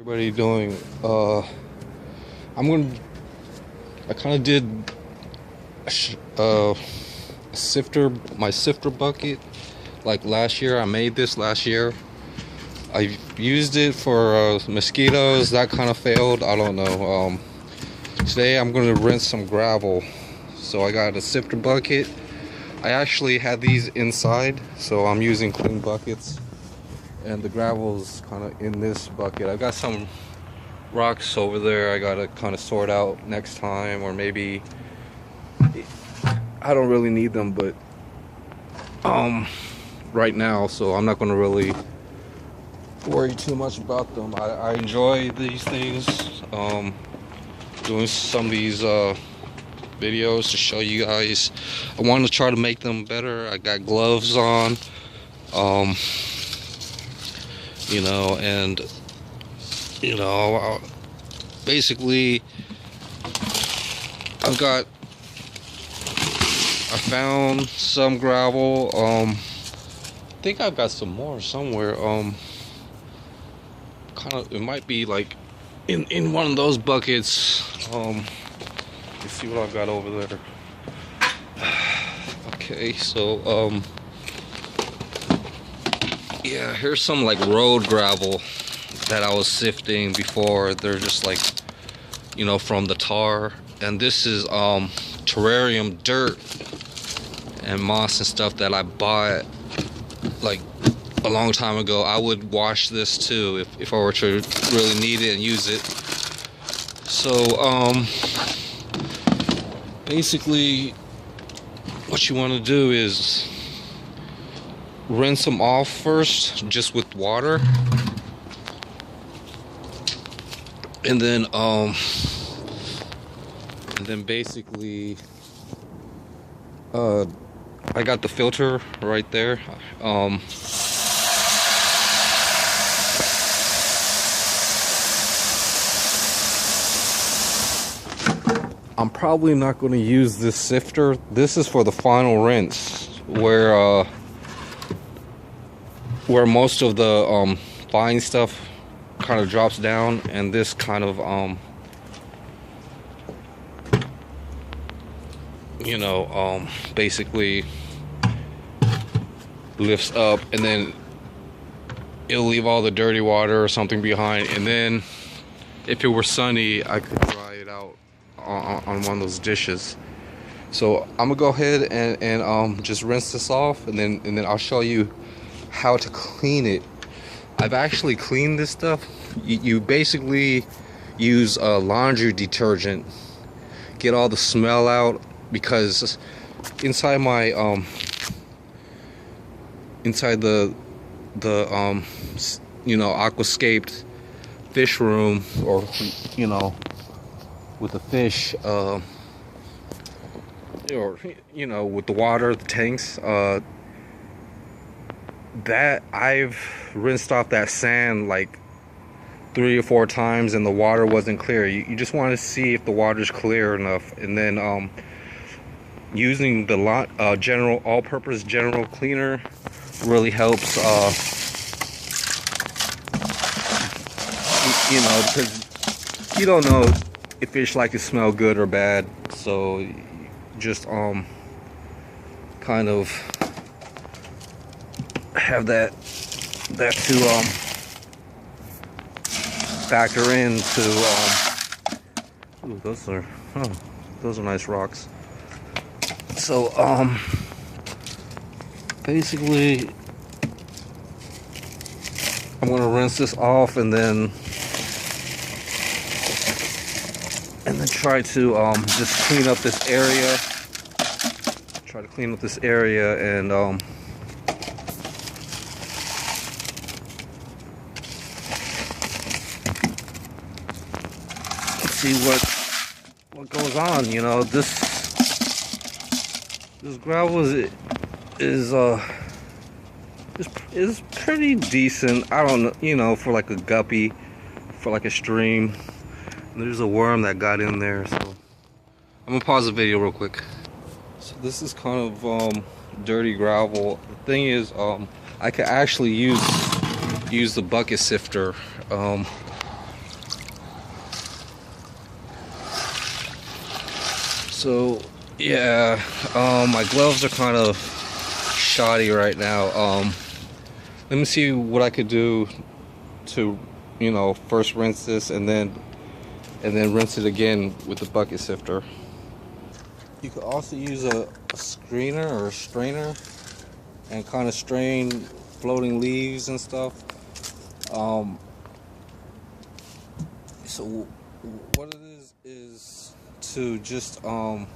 Everybody doing I kind of did my sifter bucket like last year. I made this last year. I used it for mosquitoes. That kind of failed. I don't know. Today I'm going to rinse some gravel. So I got a sifter bucket. I actually had these inside, so I'm using clean buckets. And the gravel's kind of in this bucket. I've got some rocks over there I gotta kind of sort out next time, or maybe I don't really need them, but right now, so I'm not gonna really worry too much about them. I enjoy these things, doing some of these videos to show you guys. I want to try to make them better. I got gloves on, basically I found some gravel. I think I've got some more somewhere. It might be like in one of those buckets. Let's see what I've got over there. Okay, so yeah, here's some like road gravel that I was sifting before. They're just like, from the tar. And this is terrarium dirt and moss and stuff that I bought like a long time ago. I would wash this too if I were to really need it and use it. So basically what you want to do is rinse them off first, just with water, and then basically I got the filter right there. I'm probably not going to use this sifter. This is for the final rinse, where most of the fine stuff kind of drops down, and this kind of basically lifts up, and then it'll leave all the dirty water or something behind. And then if it were sunny, I could dry it out on one of those dishes. So I'm gonna go ahead and just rinse this off, and then I'll show you how to clean it. I've actually cleaned this stuff. You basically use a laundry detergent, get all the smell out, because inside my inside the aquascaped fish room, or with the fish, or with the water, the tanks, that I've rinsed off that sand like 3 or 4 times, and the water wasn't clear. You just want to see if the water's clear enough, and then using the all-purpose general cleaner really helps. Because you don't know if fish like to smell good or bad, so just kind of have that to factor into. Ooh, those are nice rocks. So basically I'm gonna rinse this off, and then try to just clean up this area. And see what goes on. This gravel is pretty decent. I don't know, for like a guppy, for like a stream. There's a worm that got in there, so I'm gonna pause the video real quick. So this is kind of dirty gravel. The thing is, I could actually use the bucket sifter. So yeah, my gloves are kind of shoddy right now. Let me see what I could do to, first rinse this and then rinse it again with the bucket sifter. You could also use a screener or a strainer and kind of strain floating leaves and stuff. So what it is to just kind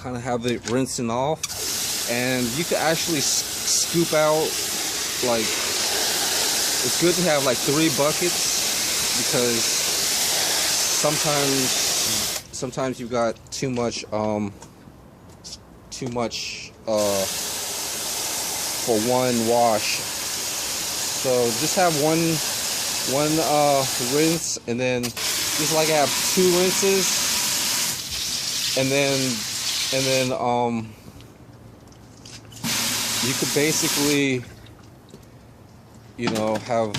of have it rinsing off, and you could actually scoop out, like, it's good to have like 3 buckets, because sometimes you've got too much for one wash. So just have one rinse, and then just like have 2 rinses, and then you could basically, have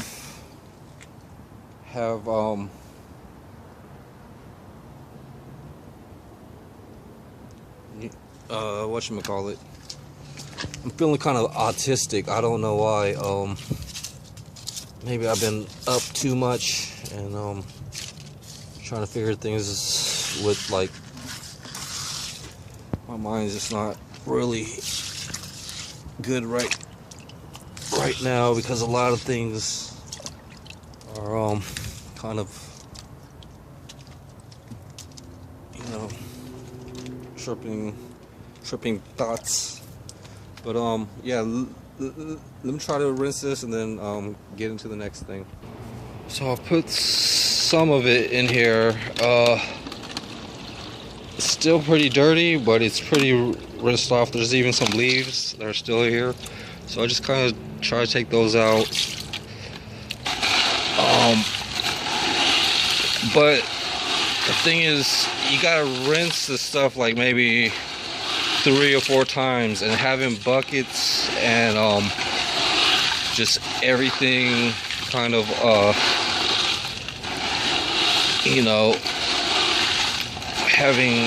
whatchamacallit, I'm feeling kind of autistic. I don't know why. Maybe I've been up too much, and trying to figure things with, like, my mind's just not really good right now, because a lot of things are kind of, tripping thoughts. But yeah, let me try to rinse this and then get into the next thing. So I'll put some of it in here. It's still pretty dirty, but it's pretty rinsed off. There's even some leaves that are still here, so I just kind of try to take those out. But the thing is, you gotta rinse the stuff like maybe 3 or 4 times, and having buckets and just everything kind of having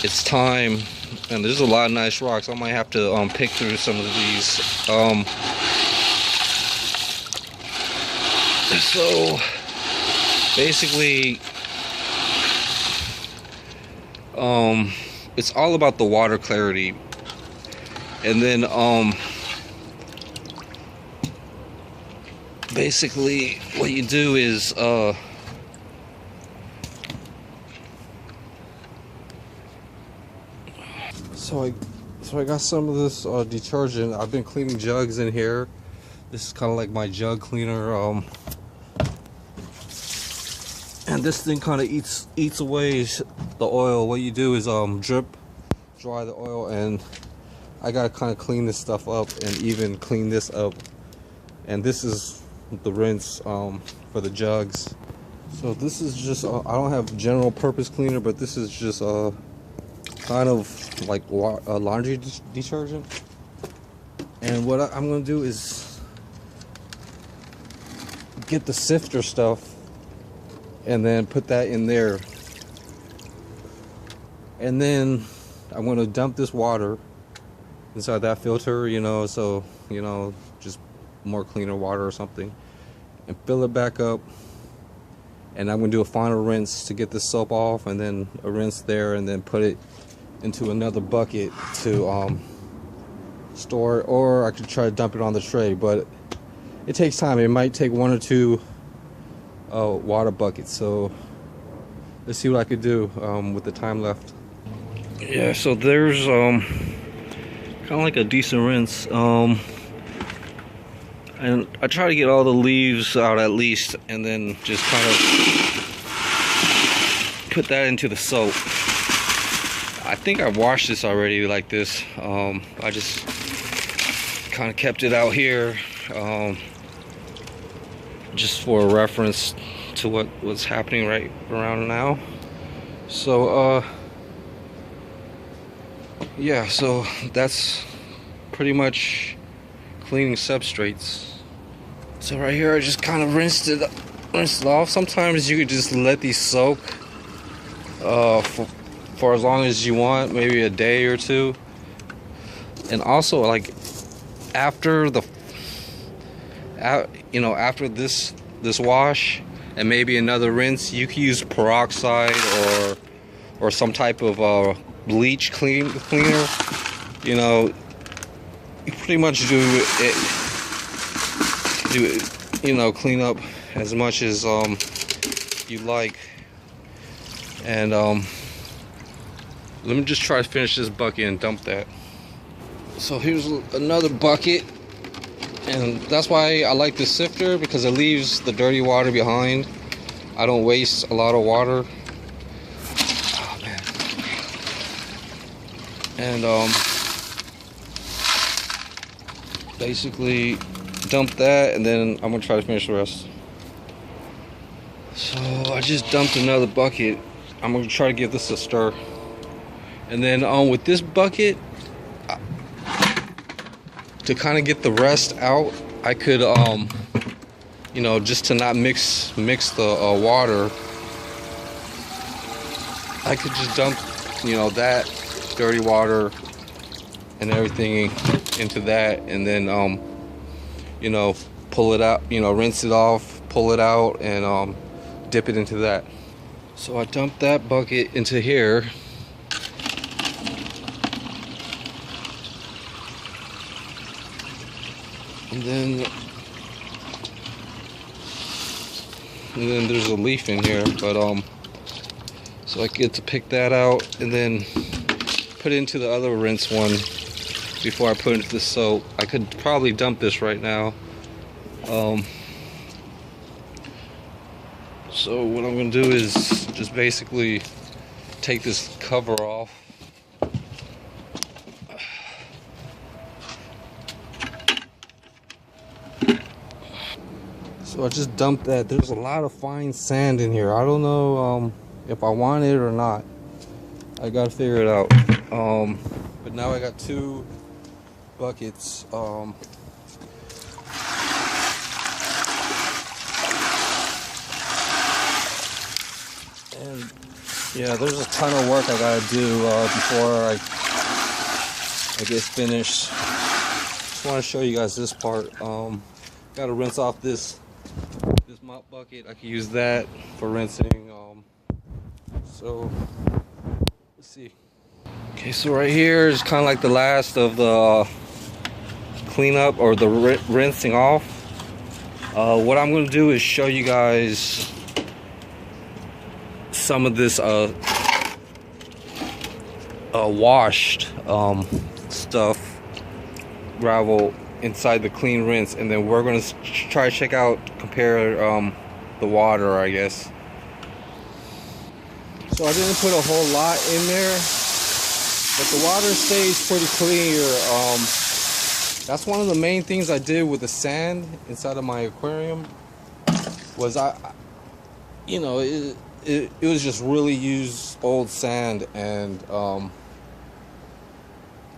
its time. And there's a lot of nice rocks. I might have to pick through some of these. So basically, it's all about the water clarity. And then basically what you do is so I got some of this detergent. I've been cleaning jugs in here. This is kind of like my jug cleaner, and this thing kind of eats away the oil. What you do is drip dry the oil, and I gotta kind of clean this stuff up and even clean this up. And this is the rinse for the jugs. So this is just I don't have general purpose cleaner, but this is just kind of like laundry detergent. And what I'm gonna do is get the sifter stuff and then put that in there, and then I'm gonna dump this water inside that filter, so just more cleaner water or something, and fill it back up. And I'm gonna do a final rinse to get the soap off, and then a rinse there, and then put it into another bucket to store it, or I could try to dump it on the tray, but it takes time. It might take 1 or 2 water buckets. So let's see what I could do with the time left. Yeah, so there's kind of like a decent rinse, and I try to get all the leaves out at least, and then just kind of put that into the soap. I think I washed this already like this. I just kind of kept it out here just for a reference to what's happening right around now. So yeah, so that's pretty much cleaning substrates. So right here I just kind of rinsed it off. Sometimes you could just let these soak for as long as you want, maybe a day or two. And also, like, after the after this wash and maybe another rinse, you can use peroxide or some type of bleach cleaner. You know, you pretty much do it, you know, clean up as much as you like. And let me just try to finish this bucket and dump that. So here's another bucket, and that's why I like this sifter, because it leaves the dirty water behind. I don't waste a lot of water. Oh, man. And basically dump that, and then I'm gonna try to finish the rest. So I just dumped another bucket. I'm gonna try to give this a stir, and then with this bucket, to kind of get the rest out, I could you know, just to not mix the water, I could just dump, you know, that dirty water and everything into that, and then you know, pull it out, you know, rinse it off, pull it out, and dip it into that. So I dumped that bucket into here. And then there's a leaf in here, but so I get to pick that out and then put it into the other rinse one before I put it into the soap. I could probably dump this right now. So what I'm gonna do is just basically take this cover off. So I just dumped that. There's a lot of fine sand in here. I don't know if I want it or not. I gotta figure it out. But now I got two buckets. And yeah, there's a ton of work I gotta do before I get finished. Just want to show you guys this part. Gotta rinse off this mop bucket. I can use that for rinsing. So let's see. Okay, so right here is kind of like the last of the cleanup or the rinsing off. What I'm going to do is show you guys some of this washed stuff, gravel, inside the clean rinse, and then we're going to try to compare the water, I guess. So I didn't put a whole lot in there, but the water stays pretty clear. That's one of the main things I did with the sand inside of my aquarium, was you know, it was just really used old sand, and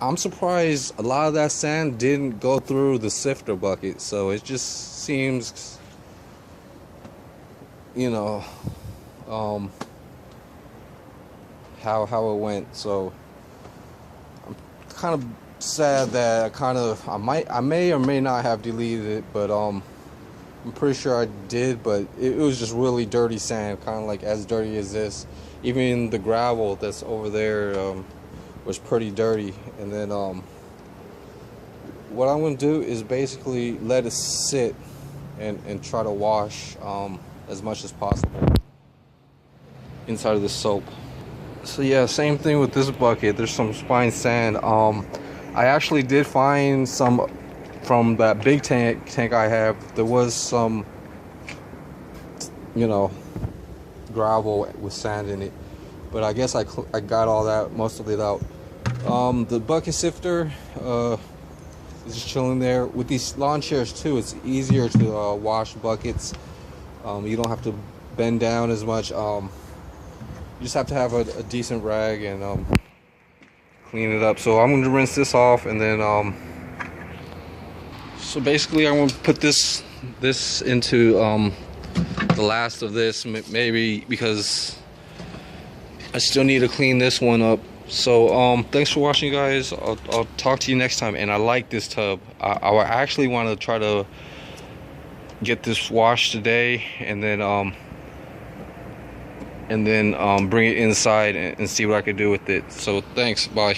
I'm surprised a lot of that sand didn't go through the sifter bucket. So it just seems, you know, how it went. So I'm kind of sad that I may or may not have deleted it, but I'm pretty sure I did. But it was just really dirty sand, kind of like as dirty as this. Even the gravel that's over there was pretty dirty. And then what I'm going to do is basically let it sit and try to wash as much as possible inside of the soap. So yeah, same thing with this bucket. There's some fine sand. I actually did find some from that big tank I have. There was some, you know, gravel with sand in it, but I guess I got all that, most of it out. The bucket sifter is just chilling there. With these lawn chairs too, it's easier to wash buckets. You don't have to bend down as much. You just have to have a decent rag and clean it up. So I'm going to rinse this off, and then so basically I'm going to put this into the last of this, maybe, because I still need to clean this one up. So thanks for watching, guys. I'll talk to you next time. And I like this tub. I actually want to try to get this washed today, and then bring it inside and see what I could do with it. So thanks, bye.